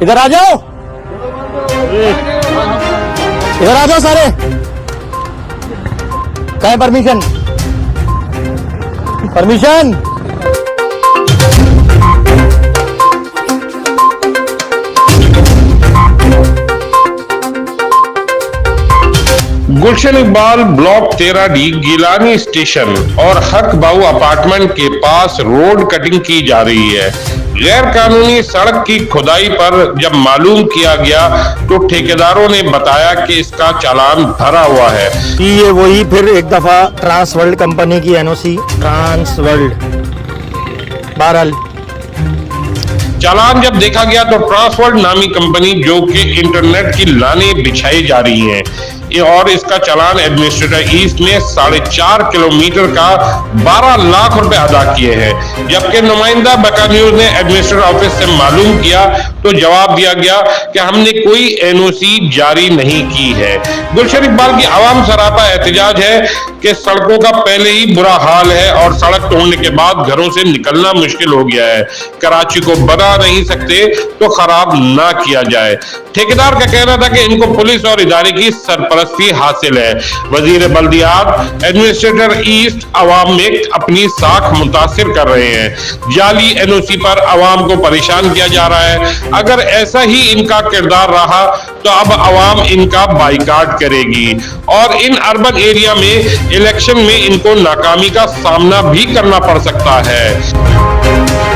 इधर आ जाओ, इधर आ जाओ सारे। क्या है permission? Permission Gulshan Iqbal block 13D Gilani station और हक बाऊ अपार्टमेंट के पास रोड कटिंग की जा रही है। गैर कानूनी सड़क की खुदाई पर जब मालूम किया गया तो ठेकेदारों ने बताया कि इसका चालान भरा हुआ है। ये वही फिर एक दफा ट्रांस वर्ल्ड कंपनी की एनओसी, ट्रांस वर्ल्ड बहरहाल चालान जब देखा गया तो ट्रांसवर्ल्ड नामी कंपनी जो कि इंटरनेट की लानें बिछाई जा रही हैं और इसका चालान एडमिनिस्ट्रेटर ईस्ट ने 4.5 किलोमीटर का 12 लाख रुपए अदा किए हैं। जबकि नुमाइंदा बका न्यूज ने एडमिनिस्ट्रेटर ऑफिस से मालूम किया तो जवाब दिया गया कि हमने कोई एनओसी जारी नहीं की है। गुलशन इकबाल की आवाम सरापा एहतजाज है कि सड़कों का पहले ही बुरा हाल है और सड़क तोड़ने के बाद घरों से निकलना मुश्किल हो गया है। कराची को बना नहीं सकते तो खराब ना किया जाए। ठेकेदार का कहना था कि इनको पुलिस और इदारे की सरपरस्ती हासिल है। वजीर बल्दियात एडमिनिस्ट्रेटर ईस्ट अवाम में अपनी साख मुतासिर कर रहे हैं। जाली एनओसी पर अवाम को परेशान किया जा रहा है। अगर ऐसा ही इनका किरदार रहा तो अब अवाम इनका बाइकाट करेगी और इन अर्बन एरिया में इलेक्शन में इनको नाकामी का सामना भी करना पड़ सकता है।